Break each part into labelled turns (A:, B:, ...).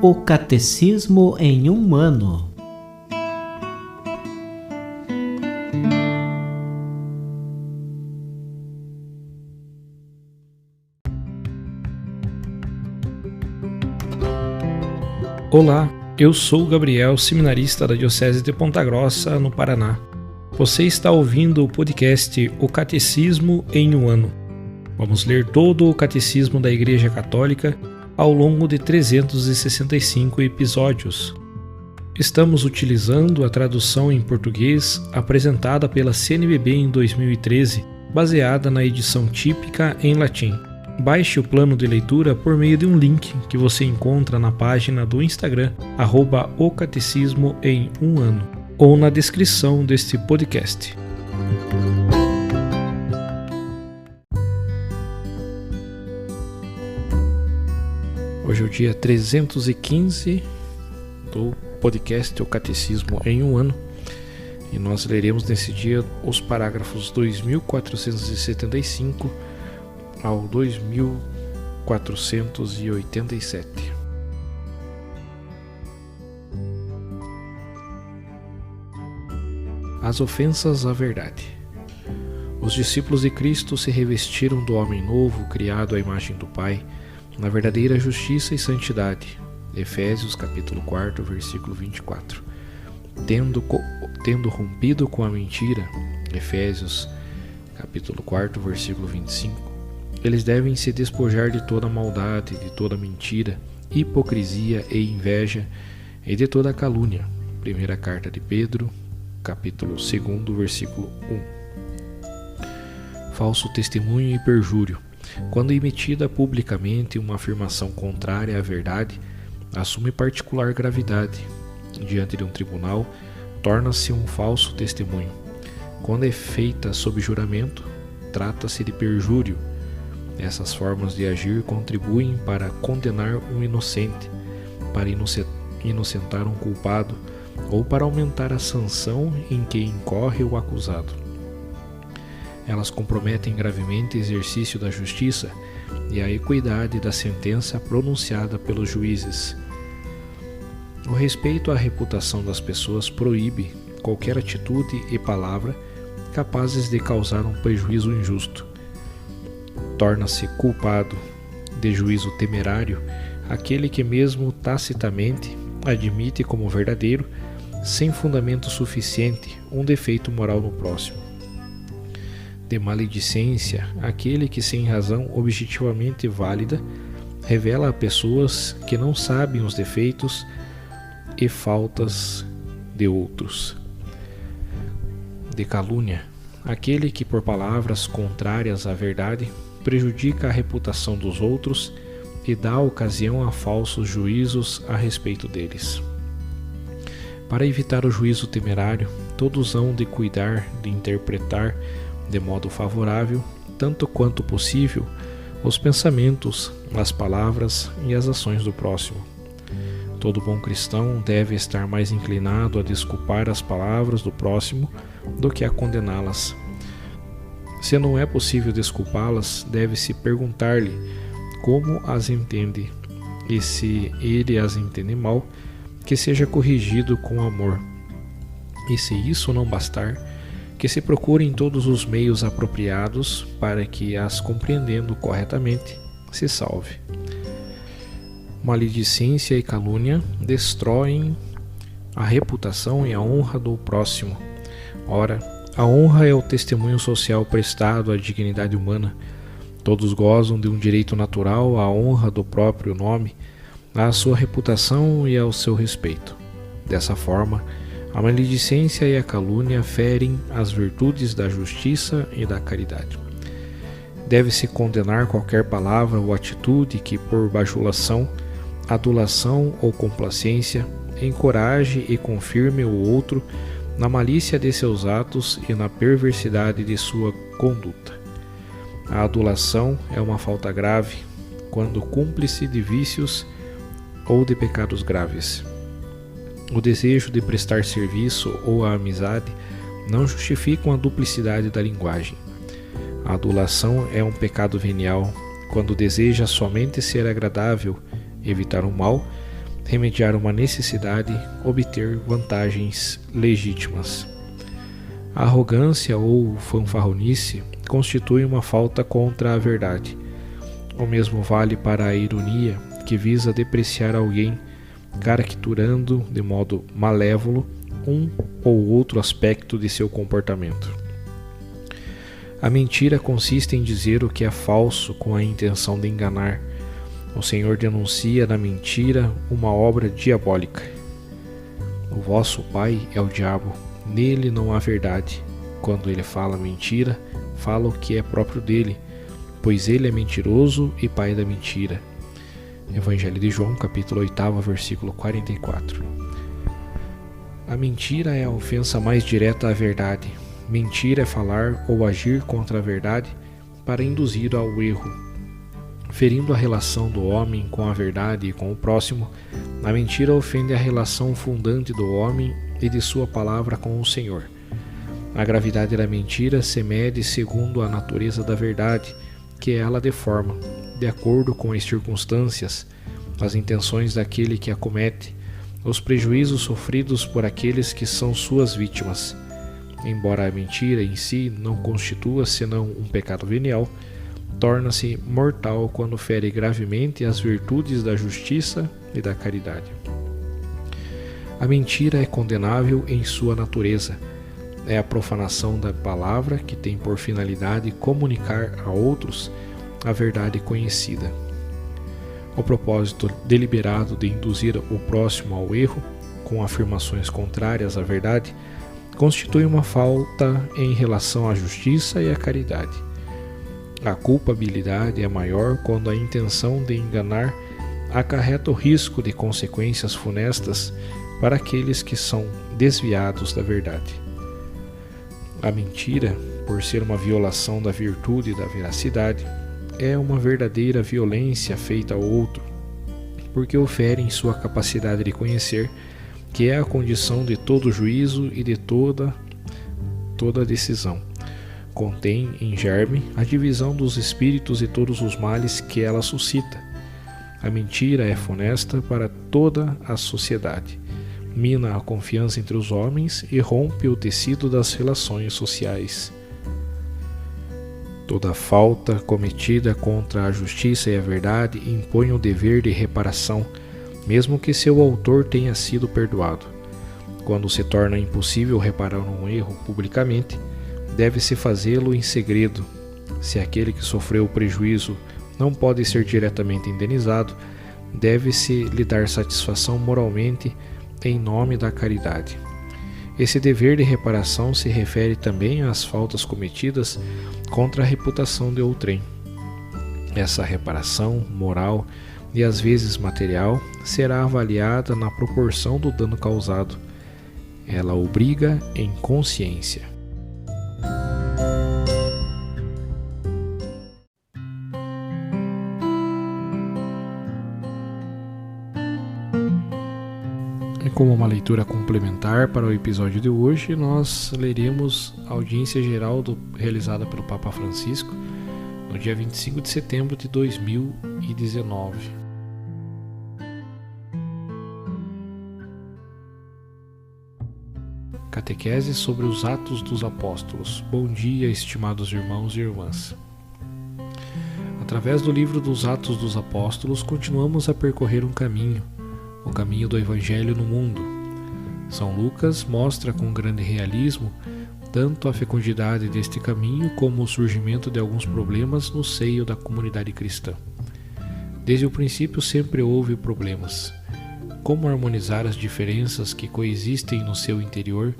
A: O Catecismo em um Ano.
B: Olá, eu sou o Gabriel, seminarista da Diocese de Ponta Grossa, no Paraná. Você está ouvindo o podcast O Catecismo em um Ano. Vamos ler todo o Catecismo da Igreja Católica ao longo de 365 episódios. Estamos utilizando a tradução em português apresentada pela CNBB em 2013, baseada na edição típica em latim. Baixe o plano de leitura por meio de um link que você encontra na página do Instagram, @o Catecismo em um Ano, ou na descrição deste podcast. Hoje é o dia 315 do podcast O Catecismo em um Ano, e nós leremos nesse dia os parágrafos 2475 ao 2487. As ofensas à verdade. Os discípulos de Cristo se revestiram do homem novo, criado à imagem do Pai, na verdadeira justiça e santidade. Efésios capítulo 4, versículo 24. Tendo rompido com a mentira. Efésios capítulo 4, versículo 25. Eles devem se despojar de toda maldade, de toda mentira, hipocrisia e inveja, e de toda calúnia. Primeira carta de Pedro, capítulo 2, versículo 1. Falso testemunho e perjúrio. Quando emitida publicamente uma afirmação contrária à verdade, assume particular gravidade. Diante de um tribunal, torna-se um falso testemunho. Quando é feita sob juramento, trata-se de perjúrio. Essas formas de agir contribuem para condenar um inocente, para inocentar um culpado ou para aumentar a sanção em que incorre o acusado. Elas comprometem gravemente o exercício da justiça e a equidade da sentença pronunciada pelos juízes. O respeito à reputação das pessoas proíbe qualquer atitude e palavra capazes de causar um prejuízo injusto. Torna-se culpado de juízo temerário aquele que mesmo tacitamente admite como verdadeiro, sem fundamento suficiente, um defeito moral no próximo. De maledicência aquele que sem razão objetivamente válida revela a pessoas que não sabem os defeitos e faltas de outros. De calúnia aquele que por palavras contrárias à verdade prejudica a reputação dos outros e dá ocasião a falsos juízos a respeito deles. Para evitar o juízo temerário, todos hão de cuidar de interpretar de modo favorável, tanto quanto possível, os pensamentos, as palavras e as ações do próximo. Todo bom cristão deve estar mais inclinado a desculpar as palavras do próximo do que a condená-las. Se não é possível desculpá-las, deve-se perguntar-lhe como as entende, e se ele as entende mal, que seja corrigido com amor. E se isso não bastar, que se procurem todos os meios apropriados para que, as compreendendo corretamente, se salve. Maledicência e calúnia destroem a reputação e a honra do próximo. Ora, a honra é o testemunho social prestado à dignidade humana. Todos gozam de um direito natural à honra do próprio nome, à sua reputação e ao seu respeito. Dessa forma, a maledicência e a calúnia ferem as virtudes da justiça e da caridade. Deve-se condenar qualquer palavra ou atitude que, por bajulação, adulação ou complacência, encoraje e confirme o outro na malícia de seus atos e na perversidade de sua conduta. A adulação é uma falta grave, quando cúmplice de vícios ou de pecados graves. O desejo de prestar serviço ou a amizade não justificam a duplicidade da linguagem. A adulação é um pecado venial, quando deseja somente ser agradável, evitar o mal, remediar uma necessidade, obter vantagens legítimas. A arrogância ou fanfarronice constitui uma falta contra a verdade. O mesmo vale para a ironia, que visa depreciar alguém, caricaturando de modo malévolo um ou outro aspecto de seu comportamento. A mentira consiste em dizer o que é falso com a intenção de enganar. O Senhor denuncia na mentira uma obra diabólica. O vosso pai é o diabo, nele não há verdade. Quando ele fala mentira, fala o que é próprio dele, pois ele é mentiroso e pai da mentira. Evangelho de João, capítulo 8, versículo 44. A mentira é a ofensa mais direta à verdade. Mentira é falar ou agir contra a verdade para induzir ao erro. Ferindo a relação do homem com a verdade e com o próximo, a mentira ofende a relação fundante do homem e de sua palavra com o Senhor. A gravidade da mentira se mede segundo a natureza da verdade, que ela deforma, de acordo com as circunstâncias, as intenções daquele que a comete, os prejuízos sofridos por aqueles que são suas vítimas. Embora a mentira em si não constitua senão um pecado venial, torna-se mortal quando fere gravemente as virtudes da justiça e da caridade. A mentira é condenável em sua natureza. É a profanação da palavra que tem por finalidade comunicar a outros a verdade conhecida. O propósito deliberado de induzir o próximo ao erro, com afirmações contrárias à verdade, constitui uma falta em relação à justiça e à caridade. A culpabilidade é maior quando a intenção de enganar acarreta o risco de consequências funestas para aqueles que são desviados da verdade. A mentira, por ser uma violação da virtude e da veracidade, é uma verdadeira violência feita ao outro, porque ofere em sua capacidade de conhecer, que é a condição de todo juízo e de toda decisão. Contém em germe a divisão dos espíritos e todos os males que ela suscita. A mentira é funesta para toda a sociedade, mina a confiança entre os homens e rompe o tecido das relações sociais. Toda falta cometida contra a justiça e a verdade impõe o dever de reparação, mesmo que seu autor tenha sido perdoado. Quando se torna impossível reparar um erro publicamente, deve-se fazê-lo em segredo. Se aquele que sofreu o prejuízo não pode ser diretamente indenizado, deve-se lhe dar satisfação moralmente em nome da caridade. Esse dever de reparação se refere também às faltas cometidas contra a reputação de outrem. Essa reparação moral e às vezes material será avaliada na proporção do dano causado. Ela obriga em consciência. E como uma leitura complementar para o episódio de hoje, nós leremos a audiência geral realizada pelo Papa Francisco no dia 25 de setembro de 2019. Catequese sobre os Atos dos Apóstolos. Bom dia, estimados irmãos e irmãs. Através do livro dos Atos dos Apóstolos, continuamos a percorrer um caminho, o caminho do Evangelho no mundo. São Lucas mostra com grande realismo tanto a fecundidade deste caminho como o surgimento de alguns problemas no seio da comunidade cristã. Desde o princípio sempre houve problemas. Como harmonizar as diferenças que coexistem no seu interior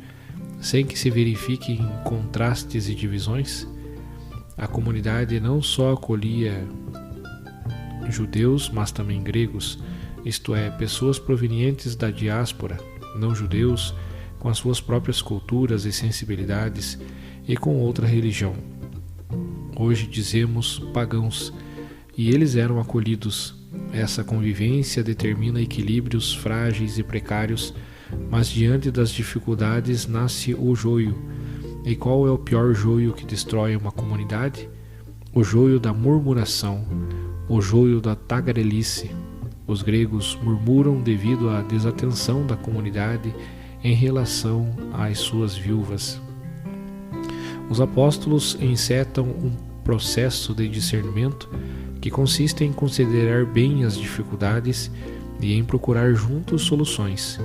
B: sem que se verifiquem contrastes e divisões? A comunidade não só acolhia judeus, mas também gregos, isto é, pessoas provenientes da diáspora, não judeus, com as suas próprias culturas e sensibilidades e com outra religião. Hoje dizemos pagãos, e eles eram acolhidos. Essa convivência determina equilíbrios frágeis e precários, mas diante das dificuldades nasce o joio. E qual é o pior joio que destrói uma comunidade? O joio da murmuração, o joio da tagarelice, Os gregos murmuram devido à desatenção da comunidade em relação às suas viúvas. Os apóstolos encetam um processo de discernimento que consiste em considerar bem as dificuldades e em procurar juntos soluções.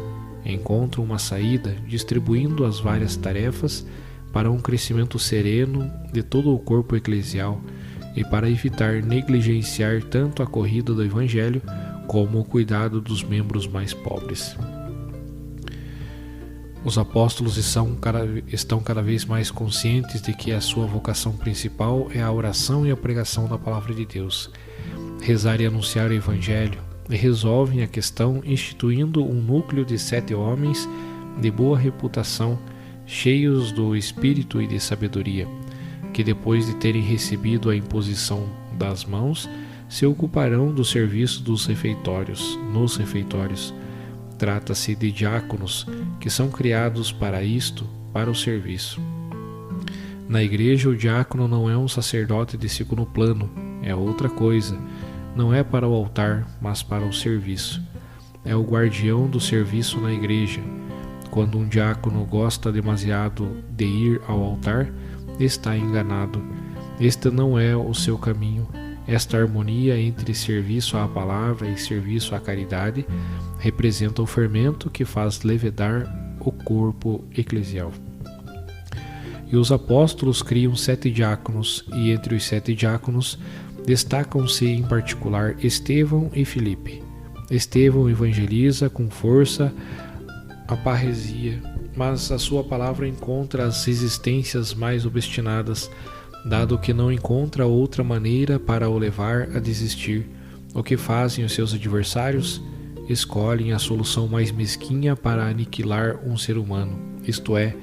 B: Encontram uma saída distribuindo as várias tarefas para um crescimento sereno de todo o corpo eclesial e para evitar negligenciar tanto a corrida do Evangelho como o cuidado dos membros mais pobres. Os apóstolos estão cada vez mais conscientes de que a sua vocação principal é a oração e a pregação da Palavra de Deus, rezar e anunciar o Evangelho, e resolvem a questão instituindo um núcleo de 7 homens de boa reputação, cheios do Espírito e de sabedoria, que depois de terem recebido a imposição das mãos, se ocuparão do serviço nos refeitórios. Trata-se de diáconos, que são criados para isto, para o serviço. Na igreja, o diácono não é um sacerdote de segundo plano, é outra coisa. Não é para o altar, mas para o serviço. É o guardião do serviço na igreja. Quando um diácono gosta demasiado de ir ao altar, está enganado. Este não é o seu caminho. Esta harmonia entre serviço à palavra e serviço à caridade representa o fermento que faz levedar o corpo eclesial. E os apóstolos criam 7 diáconos, e entre os 7 diáconos destacam-se em particular Estevão e Filipe. Estevão evangeliza com força a parresia, mas a sua palavra encontra as resistências mais obstinadas, dado que não encontra outra maneira para o levar a desistir. O que fazem os seus adversários? Escolhem a solução mais mesquinha para aniquilar um ser humano, isto é,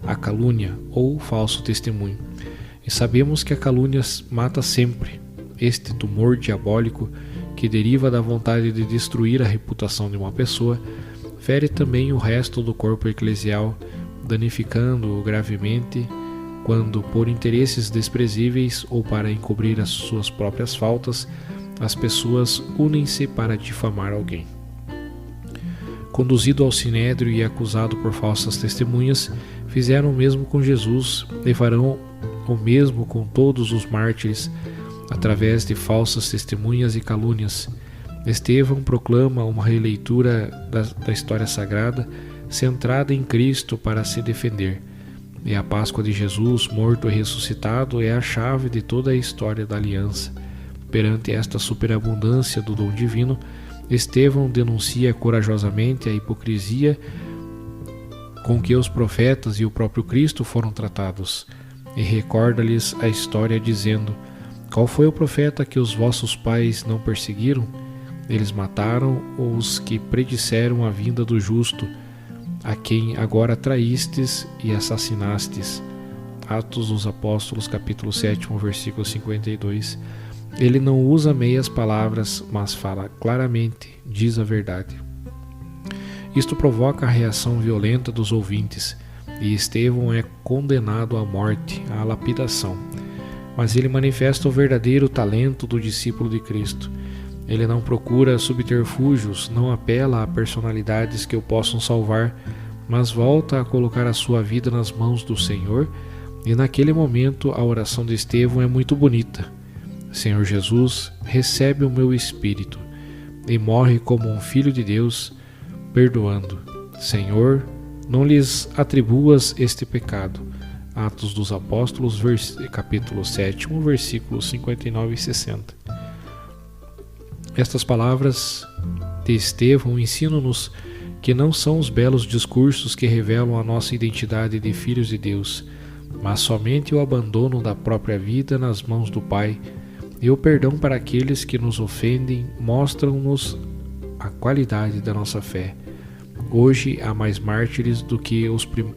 B: a calúnia ou falso testemunho. E sabemos que a calúnia mata sempre. Este tumor diabólico, que deriva da vontade de destruir a reputação de uma pessoa, fere também o resto do corpo eclesial, danificando-o gravemente quando, por interesses desprezíveis ou para encobrir as suas próprias faltas, as pessoas unem-se para difamar alguém. Conduzido ao sinédrio e acusado por falsas testemunhas, fizeram o mesmo com Jesus e farão o mesmo com todos os mártires, através de falsas testemunhas e calúnias. Estevão proclama uma releitura da história sagrada centrada em Cristo para se defender. E a Páscoa de Jesus, morto e ressuscitado, é a chave de toda a história da aliança. Perante esta superabundância do dom divino, Estevão denuncia corajosamente a hipocrisia com que os profetas e o próprio Cristo foram tratados, e recorda-lhes a história dizendo: qual foi o profeta que os vossos pais não perseguiram? Eles mataram os que predisseram a vinda do justo, a quem agora traístes e assassinastes. Atos dos Apóstolos, capítulo 7, versículo 52. Ele não usa meias palavras, mas fala claramente, diz a verdade. Isto provoca a reação violenta dos ouvintes, e Estevão é condenado à morte, à lapidação. Mas ele manifesta o verdadeiro talento do discípulo de Cristo. Ele não procura subterfúgios, não apela a personalidades que o possam salvar, mas volta a colocar a sua vida nas mãos do Senhor, e naquele momento a oração de Estevão é muito bonita. Senhor Jesus, recebe o meu espírito, e morre como um filho de Deus, perdoando. Senhor, não lhes atribuas este pecado. Atos dos Apóstolos, capítulo 7, versículos 59 e 60. Estas palavras de Estevão ensinam-nos que não são os belos discursos que revelam a nossa identidade de filhos de Deus, mas somente o abandono da própria vida nas mãos do Pai e o perdão para aqueles que nos ofendem mostram-nos a qualidade da nossa fé. Hoje há mais mártires do que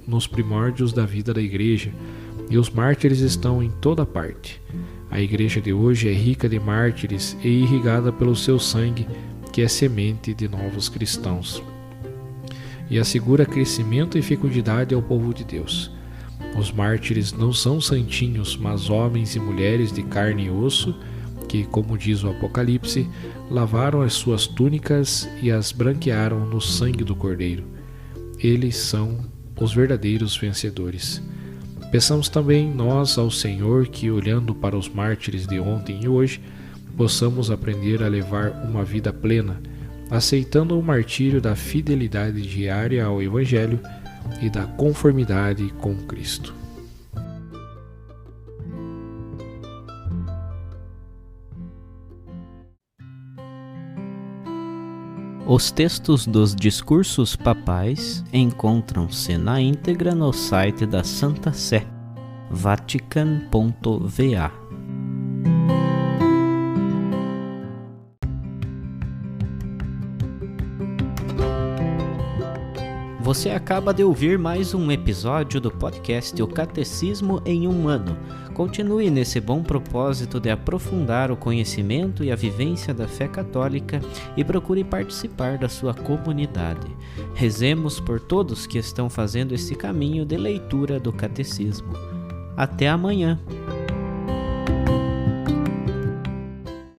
B: nos primórdios da vida da Igreja, e os mártires estão em toda parte. A Igreja de hoje é rica de mártires e irrigada pelo seu sangue, que é semente de novos cristãos, e assegura crescimento e fecundidade ao povo de Deus. Os mártires não são santinhos, mas homens e mulheres de carne e osso, que, como diz o Apocalipse, lavaram as suas túnicas e as branquearam no sangue do Cordeiro. Eles são os verdadeiros vencedores. Peçamos também nós ao Senhor que, olhando para os mártires de ontem e hoje, possamos aprender a levar uma vida plena, aceitando o martírio da fidelidade diária ao Evangelho e da conformidade com Cristo.
A: Os textos dos discursos papais encontram-se na íntegra no site da Santa Sé, vatican.va. Você acaba de ouvir mais um episódio do podcast O Catecismo em um Ano. Continue nesse bom propósito de aprofundar o conhecimento e a vivência da fé católica e procure participar da sua comunidade. Rezemos por todos que estão fazendo esse caminho de leitura do Catecismo. Até amanhã!